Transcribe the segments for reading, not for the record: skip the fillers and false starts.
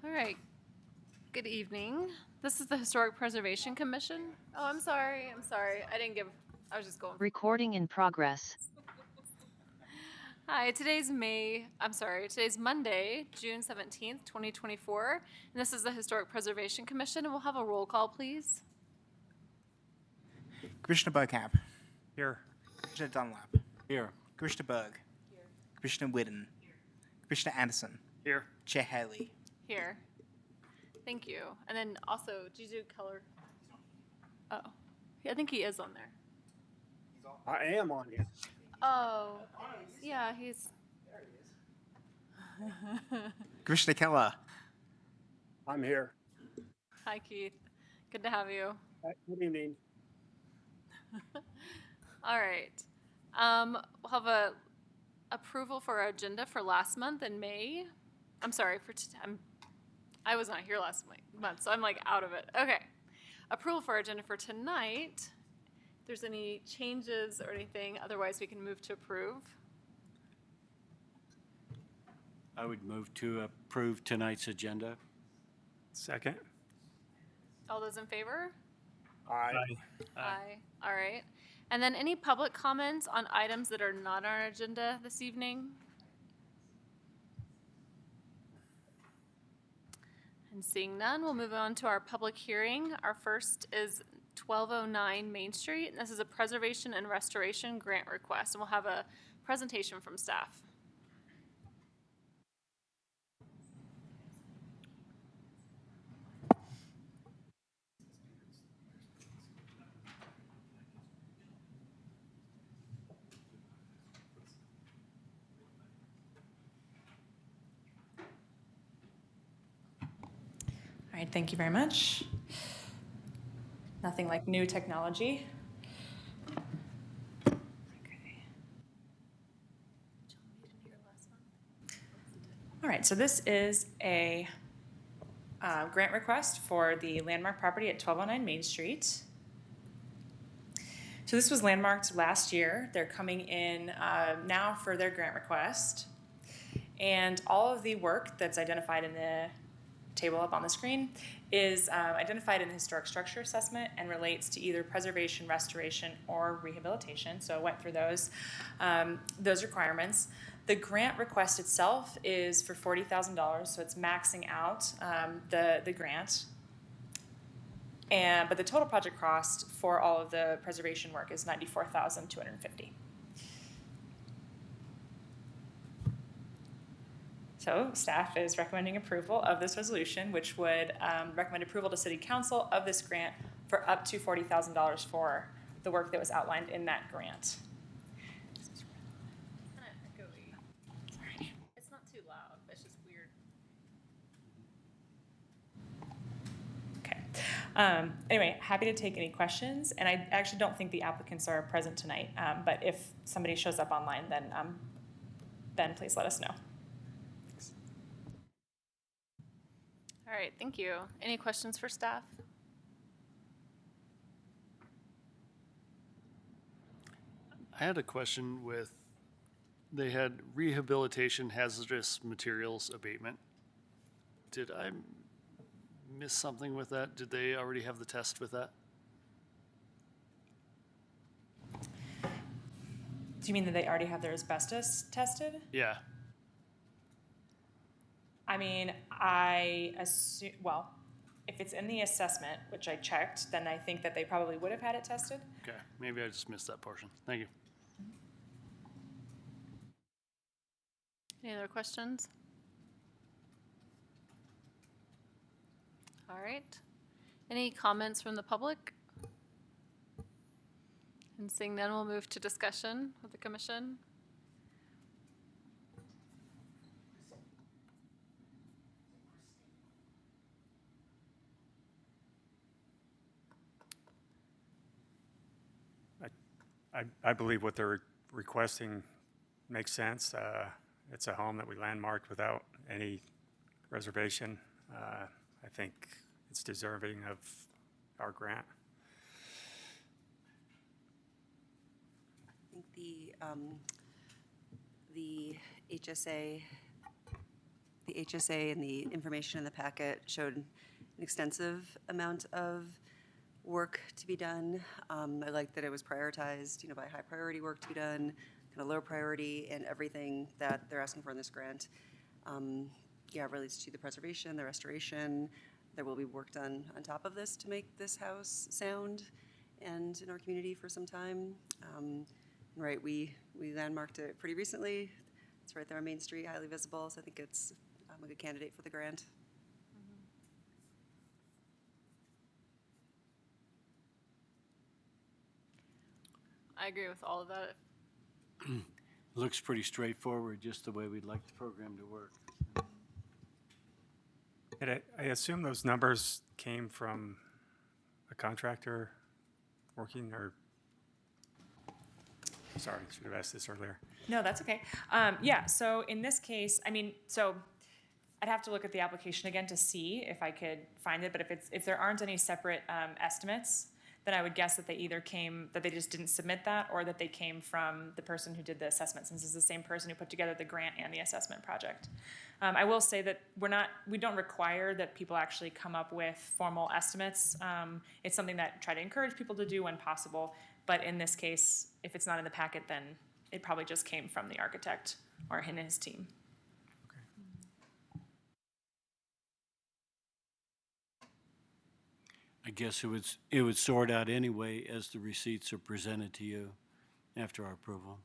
All right. Good evening. This is the Historic Preservation Commission. Oh, I'm sorry. I was just going. Recording in progress. Hi, today's Monday, June 17th, 2024. And this is the Historic Preservation Commission. And we'll have a roll call, please. Commissioner Bergkamp. Here. Commissioner Dunlap. Here. Commissioner Berg. Here. Commissioner Whidden. Commissioner Anderson. Here. Chair Haley. Here. Thank you. And then also, Jizu Keller. Oh, I think he is on there. I am on here. Oh, yeah, he's. Commissioner Keller. I'm here. Hi, Keith. Good to have you. Good evening. All right. We'll have a approval for our agenda for last month in May. I'm sorry for I was not here last month, so I'm like out of it. Okay. Approval for our agenda for tonight. If there's any changes or anything, otherwise we can move to approve. I would move to approve tonight's agenda. Second. All those in favor? Aye. Aye. All right. And then any public comments on items that are not on our agenda this evening? And seeing none, we'll move on to our public hearing. Our first is 1209 Main Street, and this is a preservation and restoration grant request, and we'll have a presentation from staff. All right, thank you very much. Nothing like new technology. Okay. All right, so this is a grant request for the landmark property at 1209 Main Street. So this was landmarked last year. They're coming in now for their grant request. And all of the work that's identified in the table up on the screen is identified in the historic structure assessment and relates to either preservation, restoration, or rehabilitation. So I went through those requirements. The grant request itself is for $40,000, so it's maxing out the grant. But the total project cost for all of the preservation work is $94,250. So staff is recommending approval of this resolution, which would recommend approval to City Council of this grant for up to $40,000 for the work that was outlined in that grant. Kind of echoey. Sorry. It's not too loud, it's just weird. Okay. Anyway, happy to take any questions, and I actually don't think the applicants are present tonight, but if somebody shows up online, then please let us know. All right, thank you. Any questions for staff? I had a question with, they had rehabilitation hazardous materials abatement. Did I miss something with that? Did they already have the test with that? Do you mean that they already have their asbestos tested? Yeah. I mean, I assume, well, if it's in the assessment, which I checked, then I think that they probably would have had it tested. Okay, maybe I just missed that portion. Thank you. Any other questions? All right. Any comments from the public? And seeing none, we'll move to discussion with the commission. I believe what they're requesting makes sense. It's a home that we landmarked without any reservation. I think it's deserving of our grant. I think the HSA the HSA and the information in the packet showed an extensive amount of work to be done. I like that it was prioritized, by high priority work to be done, kind of low priority, and everything that they're asking for in this grant. It relates to the preservation, the restoration. There will be work done on top of this to make this house sound and in our community for some time. Right, we landmarked it pretty recently. It's right there on Main Street, highly visible, so I think it's a good candidate for the grant. I agree with all of that. Looks pretty straightforward, just the way we'd like the program to work. And I assume those numbers came from a contractor working, or, sorry, should have asked this earlier. No, that's okay. So in this case, I'd have to look at the application again to see if I could find it, but if there aren't any separate estimates, then I would guess that they just didn't submit that, or that they came from the person who did the assessment, since it's the same person who put together the grant and the assessment project. I will say that we don't require that people actually come up with formal estimates. It's something that I try to encourage people to do when possible, but in this case, if it's not in the packet, then it probably just came from the architect or his team. I guess it would sort out anyway as the receipts are presented to you after our approval.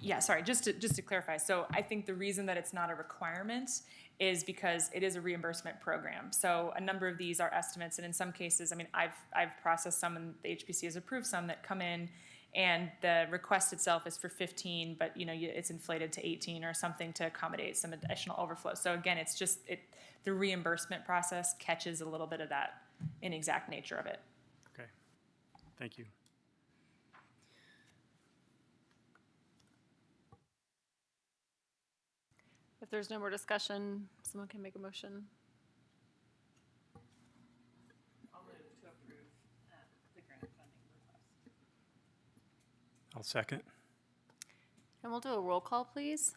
Yeah, sorry, just to clarify. So I think the reason that it's not a requirement is because it is a reimbursement program. So a number of these are estimates, and in some cases, I've processed some, and the HPC has approved some that come in, and the request itself is for 15, but it's inflated to 18 or something to accommodate some additional overflow. So again, it's just the reimbursement process catches a little bit of that inexact nature of it. Okay, thank you. If there's no more discussion, someone can make a motion. I'll move to approve the grant funding request. I'll second. And we'll do a roll call, please.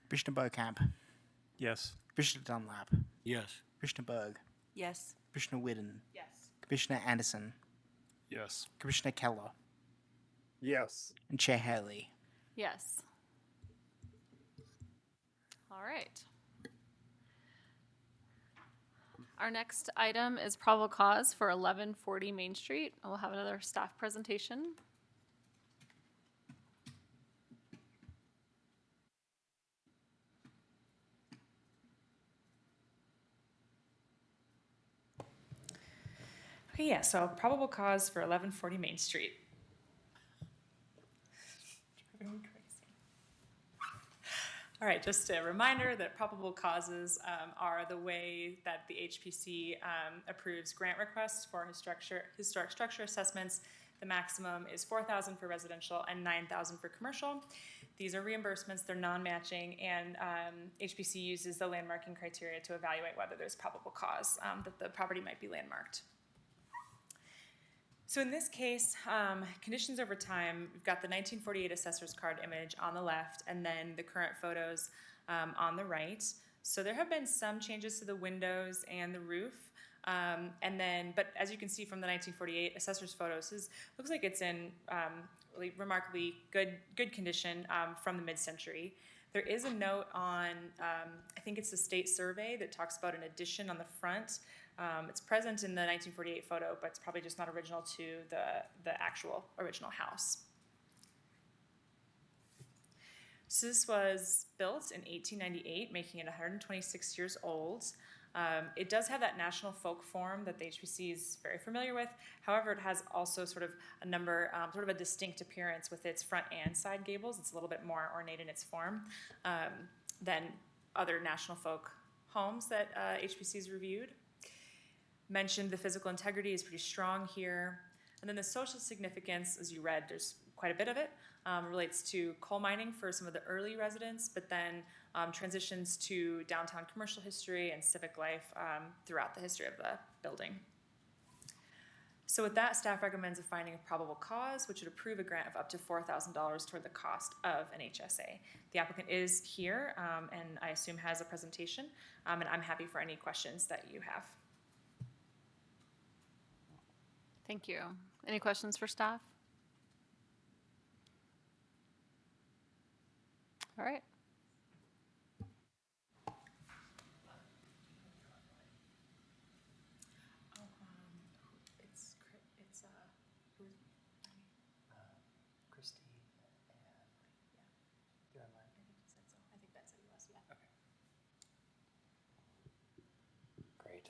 Commissioner Beaucamp. Yes. Commissioner Dunlap. Yes. Commissioner Berg. Yes. Commissioner Whidden. Yes. Commissioner Anderson. Yes. Commissioner Keller. Yes. And Chair Haley. Yes. All right. Our next item is probable cause for 1140 Main Street. We'll have another staff presentation. Okay, yeah, so probable cause for 1140 Main Street. Driving me crazy. All right, just a reminder that probable causes are the way that the HPC approves grant requests for historic structure assessments. The maximum is $4,000 for residential and $9,000 for commercial. These are reimbursements, they're non-matching, and HPC uses the landmarking criteria to evaluate whether there's probable cause that the property might be landmarked. So in this case, conditions over time, we've got the 1948 assessor's card image on the left, and then the current photos on the right. So there have been some changes to the windows and the roof. But as you can see from the 1948 assessor's photos, looks like it's in really remarkably good condition from the mid-century. There is a note on, I think it's the state survey that talks about an addition on the front. It's present in the 1948 photo, but it's probably just not original to the actual original house. So this was built in 1898, making it 126 years old. It does have that national folk form that the HPC is very familiar with. However, it has also sort of a distinct appearance with its front and side gables. It's a little bit more ornate in its form than other national folk homes that HPC's reviewed. Mentioned the physical integrity is pretty strong here. And then the social significance, as you read, there's quite a bit of it, relates to coal mining for some of the early residents, but then transitions to downtown commercial history and civic life throughout the history of the building. So with that, staff recommends a finding of probable cause, which would approve a grant of up to $4,000 toward the cost of an HSA. The applicant is here, and I assume has a presentation, and I'm happy for any questions that you have. Thank you. Any questions for staff? All right. Christy and you're online. I think he said so. I think Ben said he was, yeah. Okay. Great.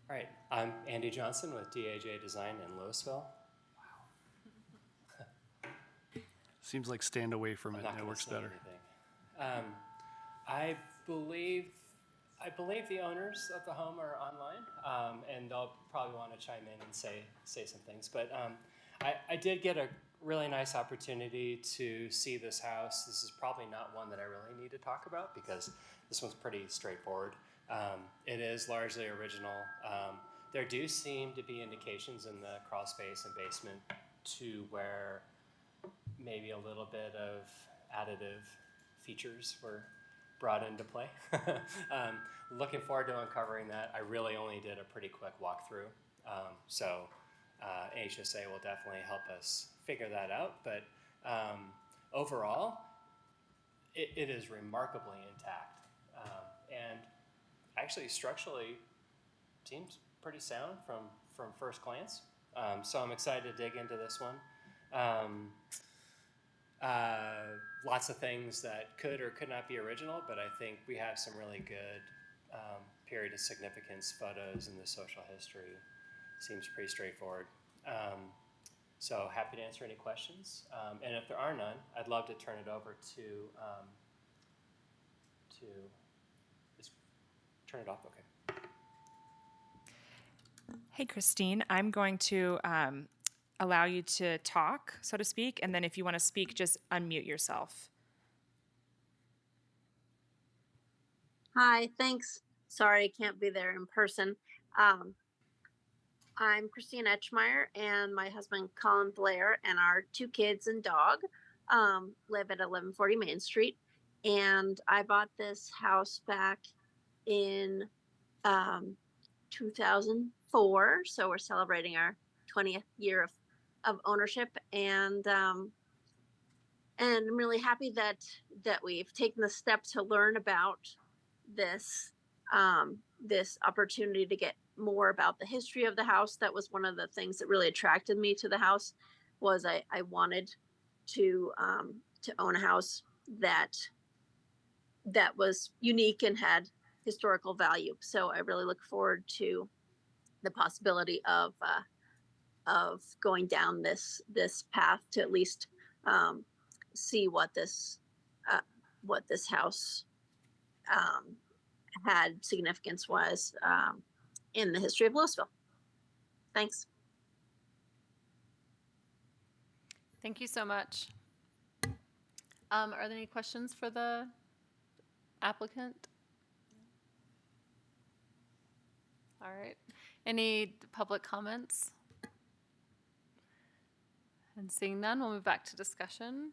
All right, I'm Andy Johnson with DAJ Design in Louisville. Seems like stand away from I'm it, not that gonna works say better. anything. I believe the owners of the home are online, and they'll probably want to chime in and say some things. But I did get a really nice opportunity to see this house. This is probably not one that I really need to talk about because this one's pretty straightforward. It is largely original. There do seem to be indications in the crawl space and basement to where maybe a little bit of additive features were brought into play. Looking forward to uncovering that. I really only did a pretty quick walkthrough. So HSA will definitely help us figure that out. But overall, it is remarkably intact. And actually structurally seems pretty sound from first glance. So I'm excited to dig into this one. Lots of things that could or could not be original, but I think we have some really good period of significance photos in the social history. Seems pretty straightforward. So happy to answer any questions. And if there are none, I'd love to turn it over to just turn it off, okay. Hey, Christine, I'm going to allow you to talk, so to speak, and then if you want to speak, just unmute yourself. Hi, thanks. Sorry I can't be there in person. I'm Christine Etchmeyer, and my husband Colin Blair and our 2 kids and dog live at 1140 Main Street. And I bought this house back in 2004, so we're celebrating our 20th year of ownership, and I'm really happy that we've taken the step to learn about this this opportunity to get more about the history of the house. That was one of the things that really attracted me to the house. Was I wanted to own a house that was unique and had historical value. So I really look forward to the possibility of going down this path to at least see what this house had significance was in the history of Louisville. Thanks. Thank you so much. Are there any questions for the applicant? All right. Any public comments? And seeing none, we'll move back to discussion.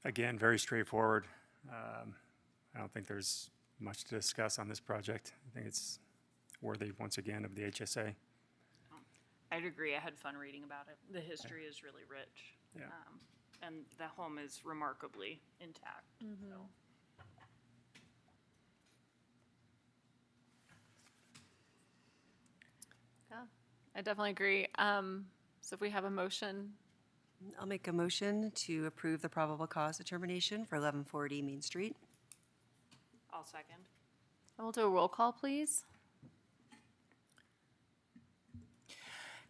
Again, very straightforward. I don't think there's much to discuss on this project. I think it's worthy, once again, of the HSA. I'd agree. I had fun reading about it. The history is really rich. Yeah. And the home is remarkably intact. So. Yeah, I definitely agree. So if we have a motion, I'll make a motion to approve the probable cause determination for 1140 Main Street. I'll second. and we'll do a roll call, please.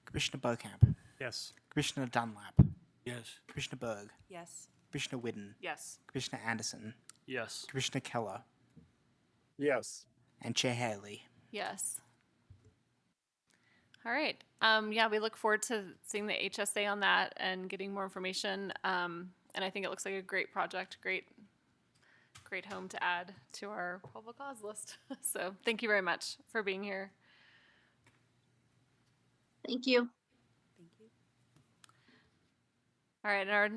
Commissioner Beaucamp, Yes. Commissioner Dunlap, Yes. Commissioner Berg, Yes. Commissioner Whidden, Yes. Commissioner Anderson, Yes. Commissioner Keller, Yes. and Chair Haley. Yes. All right. Yeah, we look forward to seeing the HSA on that and getting more information. And I think it looks like a great project, great great home to add to our probable cause list. So thank you very much for being here. Thank you. Thank you. All right, and our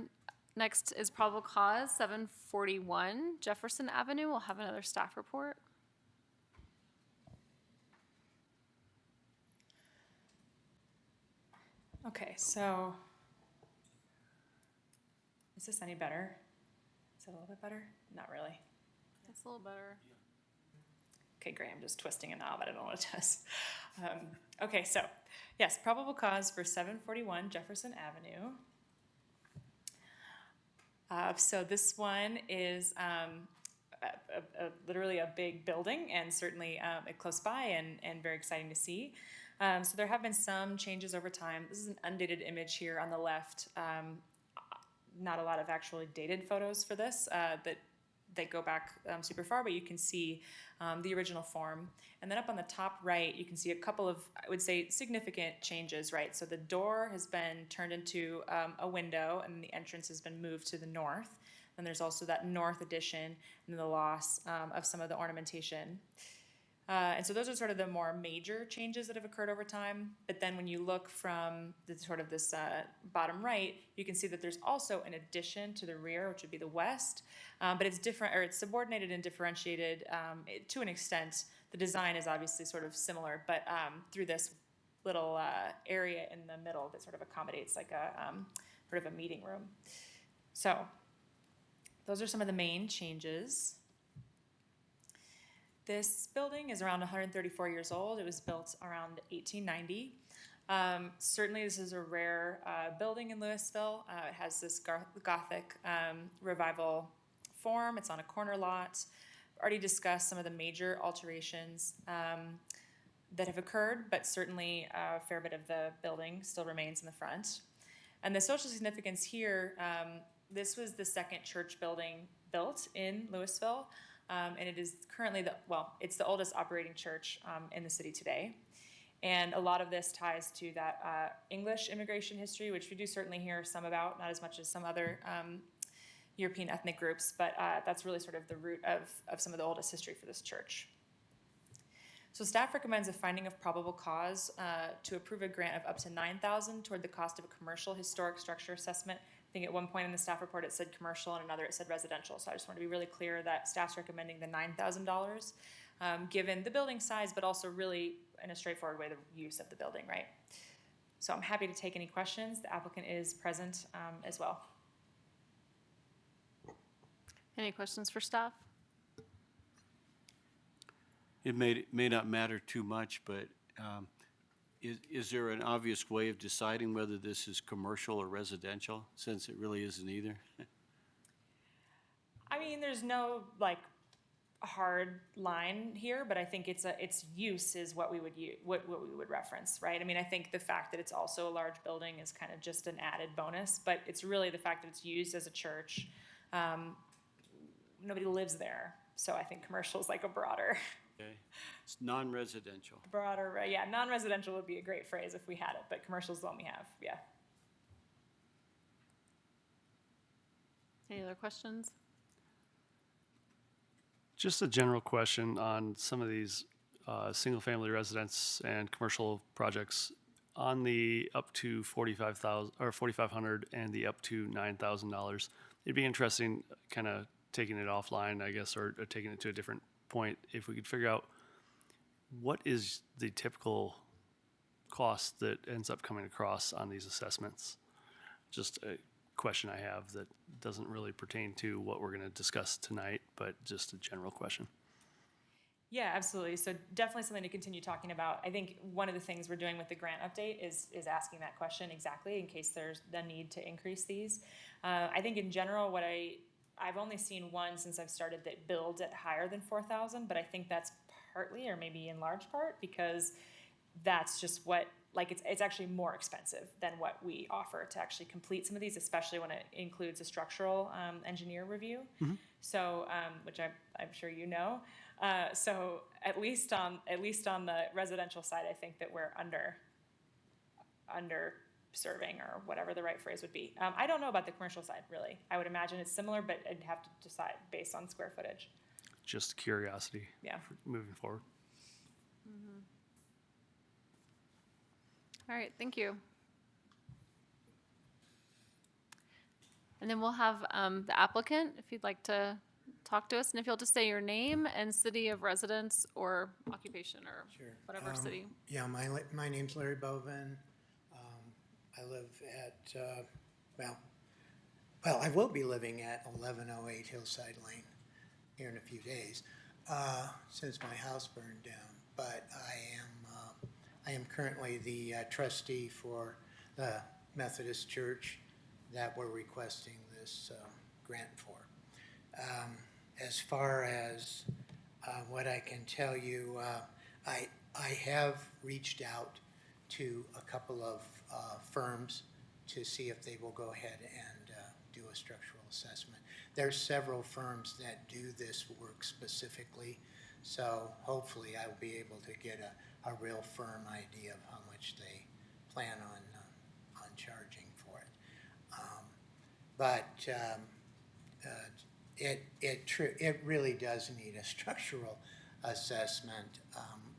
next is probable cause 741 Jefferson Avenue. We'll have another staff report. Okay, so is this any better? Is it a little bit better? Not really. That's a little better. Okay, great. I'm just twisting a knob. I don't know what it does. Okay, so yes, probable cause for 741 Jefferson Avenue. So this one is literally a big building, and certainly close by and very exciting to see. So there have been some changes over time. This is an undated image here on the left. Not a lot of actually dated photos for this that they go back super far, but you can see the original form. And then up on the top right, you can see a couple of, I would say, significant changes, right? So the door has been turned into a window, and the entrance has been moved to the north. And there's also that north addition and the loss of some of the ornamentation. And so those are sort of the more major changes that have occurred over time. But then when you look from the sort of this bottom right, you can see that there's also an addition to the rear, which would be the west. But it's different, or it's subordinated and differentiated to an extent. The design is obviously sort of similar, but through this little area in the middle that sort of accommodates like a sort of a meeting room. So those are some of the main changes. This building is around 134 years old. It was built around 1890. Certainly this is a rare building in Louisville. It has this Gothic revival form. It's on a corner lot. I've already discussed some of the major alterations that have occurred, but certainly a fair bit of the building still remains in the front. And the social significance here, this was the second church building built in Louisville. And it is currently it's the oldest operating church in the city today. And a lot of this ties to that English immigration history, which we do certainly hear some about, not as much as some other European ethnic groups, but that's really sort of the root of some of the oldest history for this church. So staff recommends a finding of probable cause to approve a grant of up to $9,000 toward the cost of a commercial historic structure assessment. I think at one point in the staff report it said commercial and another it said residential. So I just want to be really clear that staff's recommending the $9,000 given the building size, but also really in a straightforward way the use of the building, right? So I'm happy to take any questions. The applicant is present as well. Any questions for staff? It may not matter too much, but is there an obvious way of deciding whether this is commercial or residential, since it really isn't either? I mean, there's no like hard line here, but I think its use is what we would what we would reference, right? I mean, I think the fact that it's also a large building is kind of just an added bonus, but it's really the fact that it's used as a church. Nobody lives there, so I think commercial is like a broader. Okay, it's non-residential. Broader, yeah, non-residential would be a great phrase if we had it, but commercial is the one we have, yeah. Any other questions? Just a general question on some of these single-family residence and commercial projects. On the up to $45,000 or $4,500 and the up to $9,000, it'd be interesting, kind of taking it offline, I guess, or taking it to a different point, if we could figure out what is the typical cost that ends up coming across on these assessments. Just a question I have that doesn't really pertain to what we're going to discuss tonight, but just a general question. Yeah, absolutely. So definitely something to continue talking about. I think one of the things we're doing with the grant update is asking that question exactly in case there's the need to increase these. I think in general, I've only seen one since I've started that builds at higher than 4,000, but I think that's partly or maybe in large part because that's just what, like it's actually more expensive than what we offer to actually complete some of these, especially when it includes a structural engineer review. Mm-hmm. So, which I'm sure you know. So at least on the residential side, I think that we're under serving, or whatever the right phrase would be. I don't know about the commercial side, really. I would imagine it's similar, but I'd have to decide based on square footage. Just curiosity. Yeah. Moving forward. All right, thank you. And then we'll have the applicant, if you'd like to talk to us, and if you'll just say your name and city of residence or occupation or Sure. whatever city. Yeah, my name's Larry Bovin. I live at, well, I will be living at 1108 Hillside Lane here in a few days, since my house burned down. But I am currently the trustee for the Methodist Church that we're requesting this grant for. As far as what I can tell you, I have reached out to a couple of firms to see if they will go ahead and do a structural assessment. There's several firms that do this work specifically, so hopefully I will be able to get a real firm idea of how much they plan on charging for it. It really does need a structural assessment.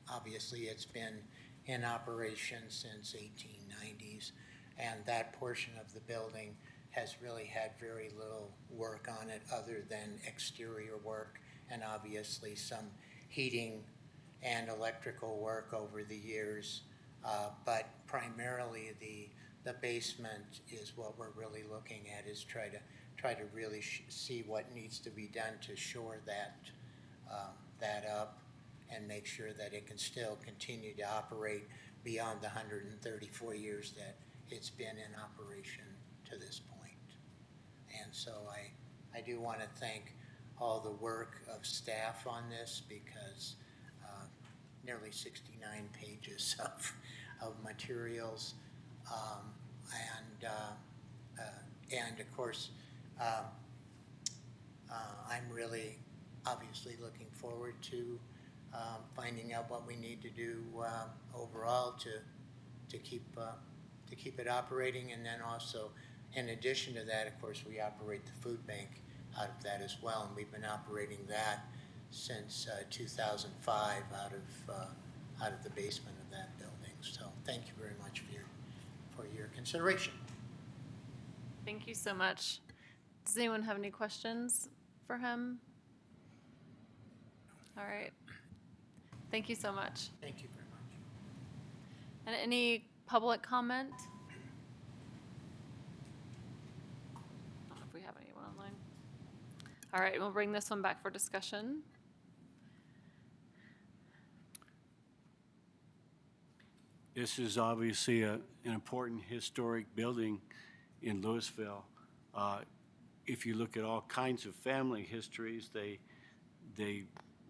Obviously, it's been in operation since 1890s, and that portion of the building has really had very little work on it other than exterior work and obviously some heating and electrical work over the years. But primarily the basement is what we're really looking at, is try to really see what needs to be done to shore that up and make sure that it can still continue to operate beyond the 134 years that it's been in operation to this point. And so I do want to thank all the work of staff on this, because nearly 69 pages of materials, and of course I'm really obviously looking forward to finding out what we need to do overall to keep it operating. And then also, in addition to that, of course, we operate the food bank out of that as well, and we've been operating that since 2005 out of the basement of that building. So thank you very much for your consideration. Thank you so much. Does anyone have any questions for him? All right. Thank you so much. Thank you very much. And any public comment? I don't know if we have anyone online. All right, we'll bring this one back for discussion. This is obviously an important historic building in Louisville. If you look at all kinds of family histories, they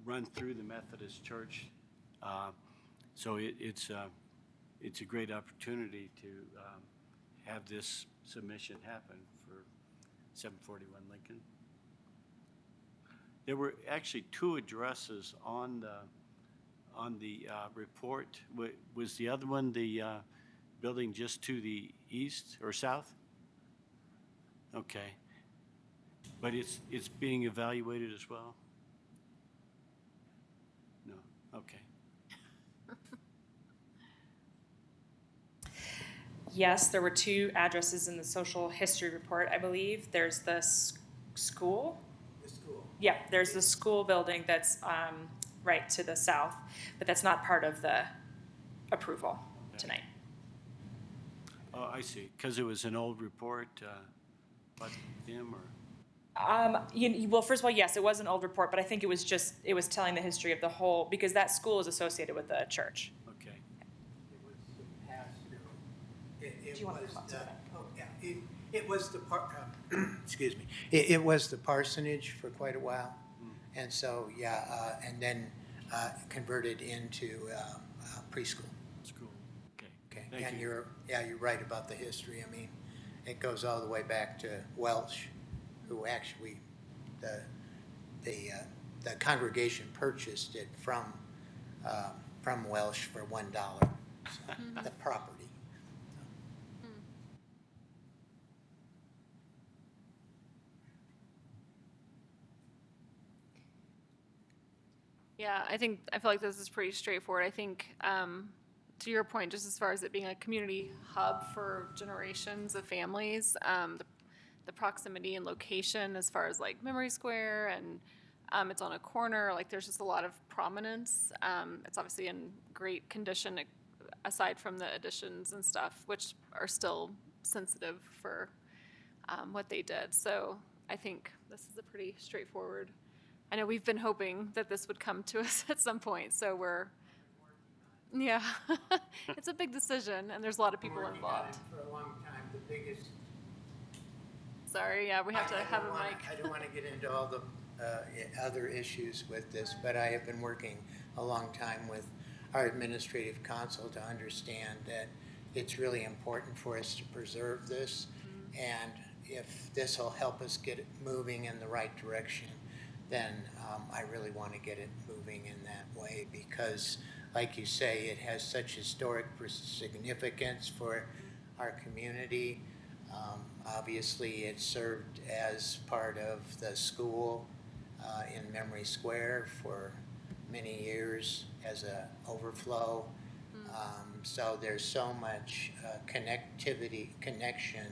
run through the Methodist Church. So it's a great opportunity to have this submission happen for 741 Lincoln. There were actually two addresses on the report. Was the other one the building just to the east or south? Okay. But it's being evaluated as well? No, okay. Yes, there were two addresses in the social history report, I believe. There's the school. The school. Yeah, there's the school building that's right to the south, but that's not part of the approval tonight. Oh, I see. Because it was an old report by him, or? Well, first of all, yes, it was an old report, but I think it was telling the history of the whole, because that school is associated with the church. Okay. It was the pastor. Do you want to talk to that? Oh, yeah. It was the excuse me. It was the parsonage for quite a while, and so and then converted into preschool. School. Okay. Okay. Thank And you. you're right about the history. I mean, it goes all the way back to Welsh, who actually the congregation purchased it from Welsh for $1, so, the property. Yeah, I feel like this is pretty straightforward. I think, to your point, just as far as it being a community hub for generations of families, the proximity and location as far as like Memory Square and it's on a corner, like there's just a lot of prominence. It's obviously in great condition aside from the additions and stuff, which are still sensitive for what they did. So I think this is a pretty straightforward. I know we've been hoping that this would come to us at some point, so yeah, it's a big decision, and there's a lot of people involved. For a long time, the biggest. Sorry, yeah, we have to have a mic. I don't want to get into all the other issues with this, but I have been working a long time with our administrative council to understand that it's really important for us to preserve this. And if this will help us get it moving in the right direction, then I really want to get it moving in that way because, like you say, it has such historic significance for our community. Obviously, it served as part of the school in Memory Square for many years as an overflow. So there's so much connection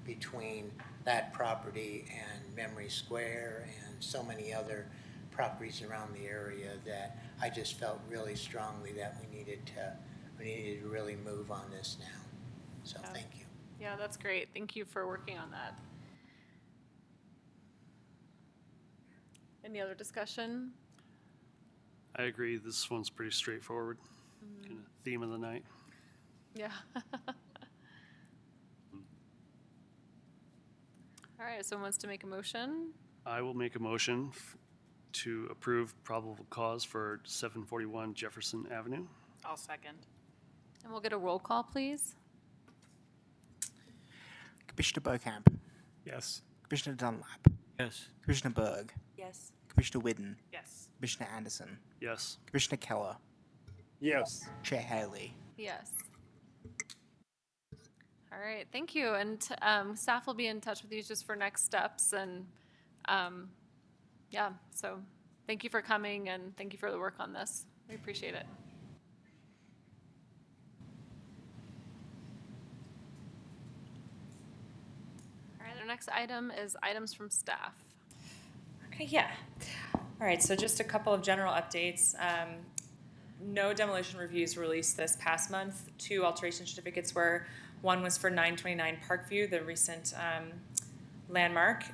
between that property and Memory Square and so many other properties around the area that I just felt really strongly that we needed to really move on this now. So Yeah. thank you. Yeah, that's great. Thank you for working on that. Any other discussion? I agree. This one's pretty straightforward. Kind of theme of the night. Yeah. All right, if someone wants to make a motion, I will make a motion to approve probable cause for 741 Jefferson Avenue. I'll second. and we'll get a roll call, please. Commissioner Beaucamp, Yes. Commissioner Dunlap, Yes. Commissioner Berg, Yes. Commissioner Whidden, Yes. Commissioner Anderson, Yes. Commissioner Keller, Yes. Chair Haley. Yes. All right, thank you. And staff will be in touch with you just for next steps. And yeah, so thank you for coming and thank you for the work on this. We appreciate it. All right, our next item is items from staff. Okay, yeah. All right, so just a couple of general updates. No demolition reviews released this past month. 2 alteration certificates were, one was for 929 Parkview, the recent landmark,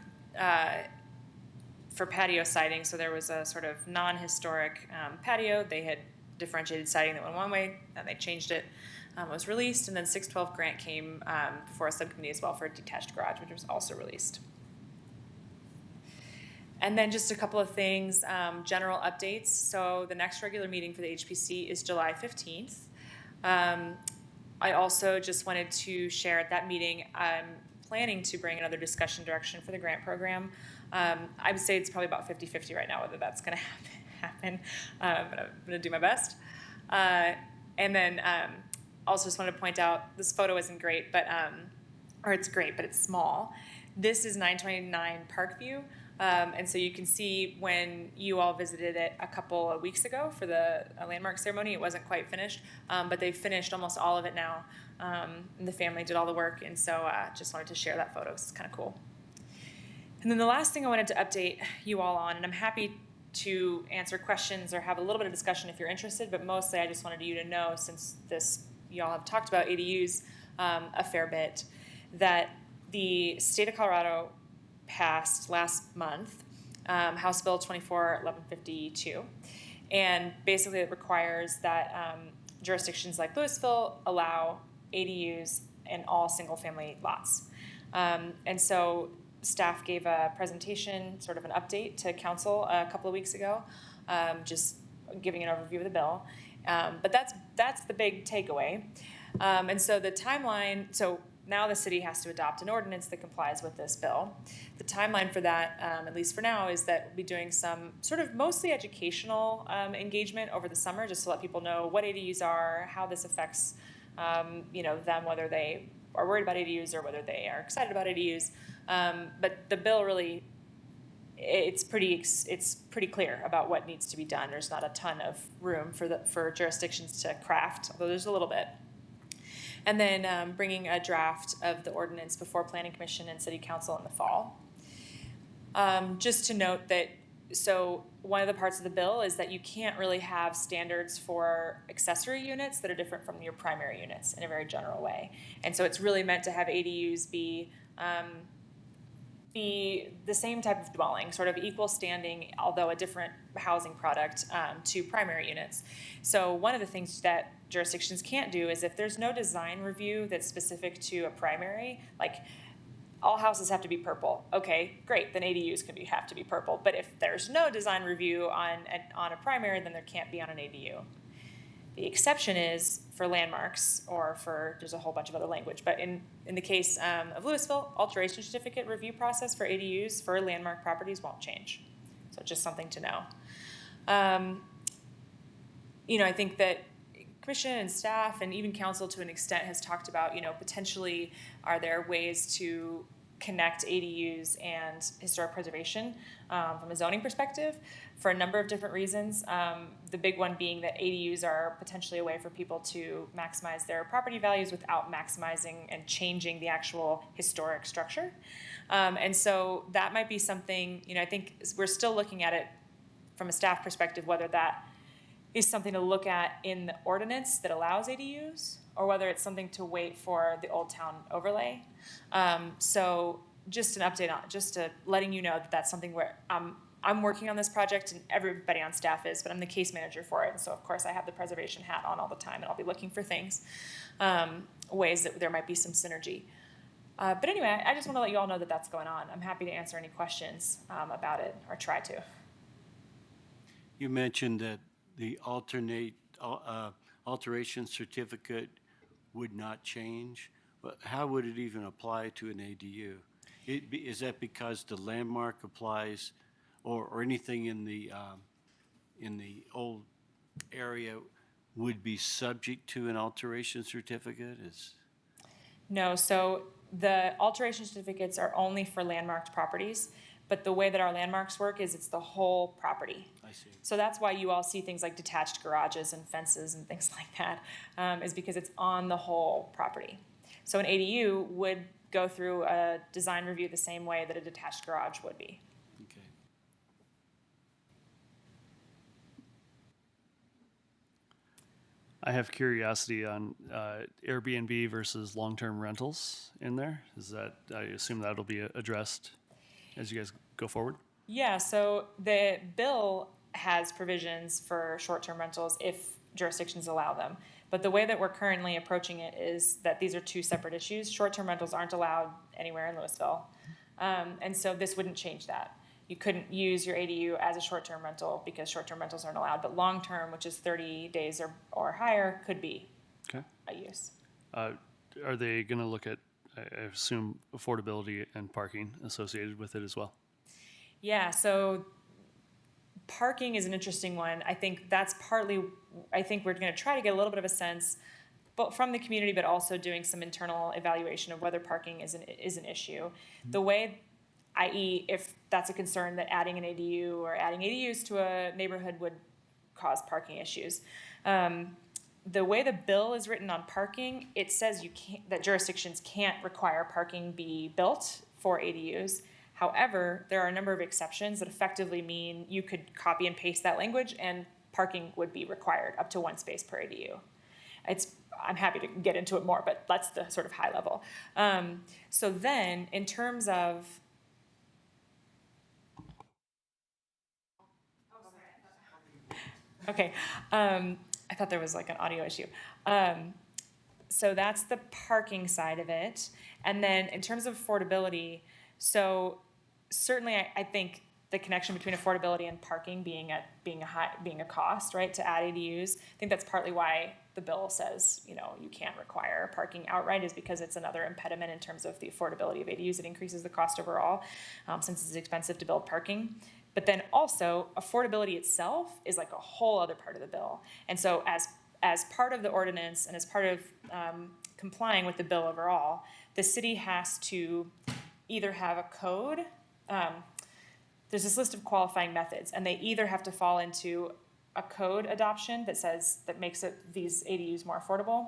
for patio siding. So there was a sort of non-historic patio. They had differentiated siding that went one way, and they changed it. It was released, and then 612 grant came before a subcommittee as well for a detached garage, which was also released. And then just a couple of things, general updates. So the next regular meeting for the HPC is July 15th. I also just wanted to share at that meeting, I'm planning to bring another discussion direction for the grant program. I would say it's probably about 50-50 right now whether that's going to happen, but I'm going to do my best. And then also just wanted to point out, this photo isn't great, but or it's great, but it's small. This is 929 Parkview. And so you can see when you all visited it a couple of weeks ago for the landmark ceremony, it wasn't quite finished, but they've finished almost all of it now. And the family did all the work, and so just wanted to share that photo. It's kind of cool. And then the last thing I wanted to update you all on, and I'm happy to answer questions or have a little bit of discussion if you're interested, but mostly I just wanted you to know, since you all have talked about ADUs a fair bit, that the state of Colorado passed last month, House Bill 24-1152, and basically it requires that jurisdictions like Louisville allow ADUs in all single-family lots. And so staff gave a presentation, sort of an update to council a couple of weeks ago, just giving an overview of the bill. But that's the big takeaway. And so the timeline, so now the city has to adopt an ordinance that complies with this bill. The timeline for that, at least for now, is that we'll be doing some sort of mostly educational engagement over the summer, just to let people know what ADUs are, how this affects them, whether they are worried about ADUs or whether they are excited about ADUs. But the bill really it's pretty clear about what needs to be done. There's not a ton of room for jurisdictions to craft, although there's a little bit. And then bringing a draft of the ordinance before Planning Commission and City Council in the fall. Just to note that, so one of the parts of the bill is that you can't really have standards for accessory units that are different from your primary units in a very general way. And so it's really meant to have ADUs be the same type of dwelling, sort of equal standing, although a different housing product to primary units. So one of the things that jurisdictions can't do is if there's no design review that's specific to a primary, like all houses have to be purple. Okay, great, then ADUs have to be purple. But if there's no design review on a primary, then there can't be on an ADU. The exception is for landmarks, or for, there's a whole bunch of other language, but in the case of Louisville, alteration certificate review process for ADUs for landmark properties won't change. So just something to know. I think that commission and staff and even council to an extent has talked about, potentially are there ways to connect ADUs and historic preservation from a zoning perspective for a number of different reasons. The big one being that ADUs are potentially a way for people to maximize their property values without maximizing and changing the actual historic structure. And so that might be something, I think we're still looking at it from a staff perspective, whether that is something to look at in the ordinance that allows ADUs, or whether it's something to wait for the Old Town overlay. So just an update on, just to letting you know that that's something where I'm working on this project and everybody on staff is, but I'm the case manager for it. And so of course I have the preservation hat on all the time and I'll be looking for things, ways that there might be some synergy. But anyway, I just want to let you all know that that's going on. I'm happy to answer any questions about it, or try to. You mentioned that the alteration certificate would not change, but how would it even apply to an ADU? Is that because the landmark applies, or anything in the old area would be subject to an alteration certificate? No, so the alteration certificates are only for landmarked properties, but the way that our landmarks work is it's the whole property. I see. So that's why you all see things like detached garages and fences and things like that, is because it's on the whole property. So an ADU would go through a design review the same way that a detached garage would be. Okay. I have curiosity on Airbnb versus long-term rentals in there. Is that, I assume that'll be addressed as you guys go forward? Yeah, so the bill has provisions for short-term rentals if jurisdictions allow them. But the way that we're currently approaching it is that these are two separate issues. Short-term rentals aren't allowed anywhere in Louisville. And so this wouldn't change that. You couldn't use your ADU as a short-term rental because short-term rentals aren't allowed, but long-term, which is 30 days or higher, could be a use. Are they going to look at, I assume, affordability and parking associated with it as well? Yeah, so parking is an interesting one. I think that's partly, I think we're going to try to get a little bit of a sense but from the community, but also doing some internal evaluation of whether parking is an issue. Mm-hmm. The way, i.e. if that's a concern that adding an ADU or adding ADUs to a neighborhood would cause parking issues. The way the bill is written on parking, it says that jurisdictions can't require parking be built for ADUs. However, there are a number of exceptions that effectively mean you could copy and paste that language and parking would be required up to one space per ADU. I'm happy to get into it more, but that's the sort of high level. So then, in terms of... Okay, I thought there was like an audio issue. So that's the parking side of it. And then in terms of affordability, so certainly I think the connection between affordability and parking being a cost, right, to add ADUs, I think that's partly why the bill says, you can't require parking outright, is because it's another impediment in terms of the affordability of ADUs. It increases the cost overall, since it's expensive to build parking. But then also, affordability itself is like a whole other part of the bill. And so as part of the ordinance and as part of complying with the bill overall, the city has to either have a code, there's this list of qualifying methods, and they either have to fall into a code adoption that makes these ADUs more affordable.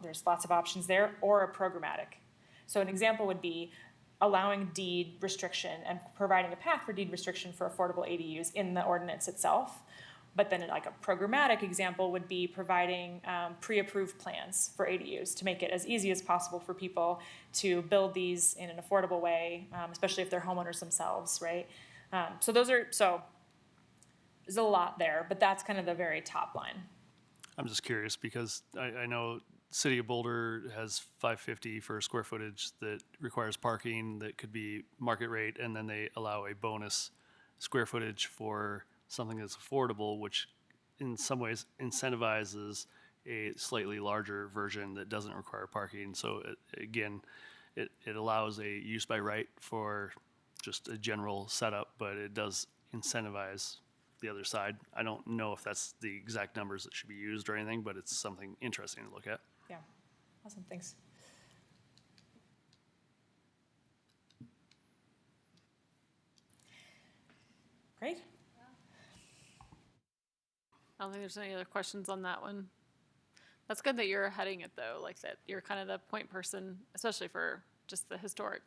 There's lots of options there, or a programmatic. So an example would be allowing deed restriction and providing a path for deed restriction for affordable ADUs in the ordinance itself. But then like a programmatic example would be providing pre-approved plans for ADUs to make it as easy as possible for people to build these in an affordable way, especially if they're homeowners themselves, right? So there's a lot there, but that's kind of the very top line. I'm just curious because I know City of Boulder has 550 for square footage that requires parking that could be market rate, and then they allow a bonus square footage for something that's affordable, which in some ways incentivizes a slightly larger version that doesn't require parking. So it allows a use by right for just a general setup, but it does incentivize the other side. I don't know if that's the exact numbers that should be used or anything, but it's something interesting to look at. Yeah, awesome, thanks. Great. I don't think there's any other questions on that one. That's good that you're heading it though, like that you're kind of the point person, especially for just the historic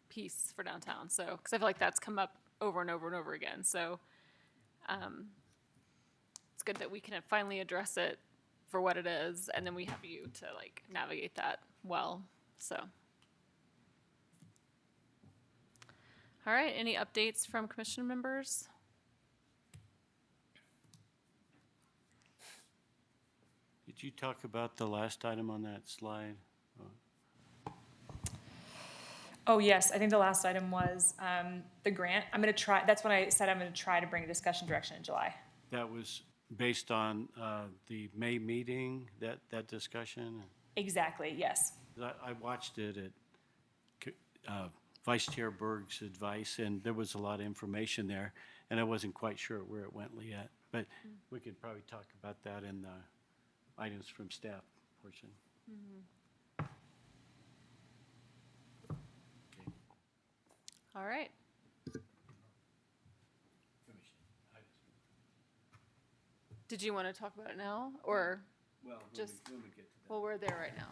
piece for downtown. So, because I feel like that's come up over and over and over again. So, it's good that we can finally address it for what it is, and then we have you to like navigate that well. So, all right. Any updates from commission members? Did you talk about the last item on that slide? Oh, yes, I think the last item was the grant. I'm going to try, that's when I said I'm going to try to bring a discussion direction in July. That was based on the May meeting, that discussion? Exactly, yes. I watched it at Vice Chair Berg's advice, and there was a lot of information there, and I wasn't quite sure where it went yet. But we could probably talk about that in the items from staff portion. All right. Did you want to talk about it now, or Well, just when we get to that. well, we're there right now?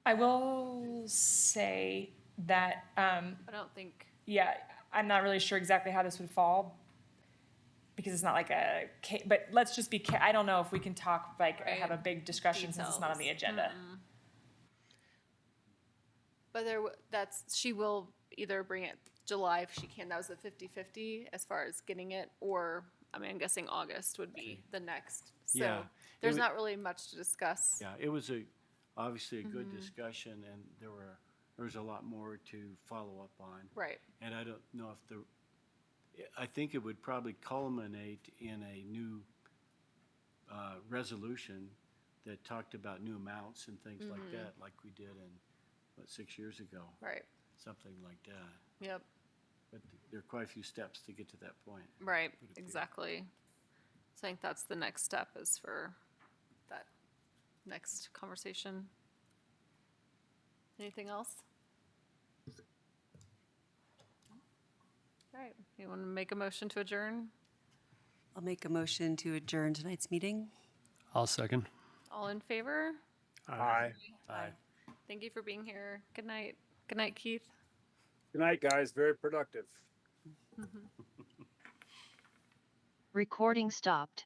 I will say that, I don't think. yeah, I'm not really sure exactly how this would fall because it's not like but let's just be, I don't know if we can talk, like, Right. have a big discussion since it's not on the agenda. But she will either bring it July if she can. That was the 50-50 as far as getting it, or I mean, I'm guessing August would be the next. So Yeah. there's not really much to discuss. Yeah, it was obviously a good discussion, and there was a lot more to follow up on. Right. And I don't know if I think it would probably culminate in a new resolution that talked about new amounts and things like that, like we did in, 6 years ago? Right. Something like that. Yep. But there are quite a few steps to get to that point. Right. would appear. Exactly. So I think that's the next step is for that next conversation. Anything else? All right. You want to make a motion to adjourn? I'll make a motion to adjourn tonight's meeting. I'll second. All in favor? Aye. Aye. Thank you for being here. Good night. Good night, Keith. Good night, guys. Very productive. Recording stopped.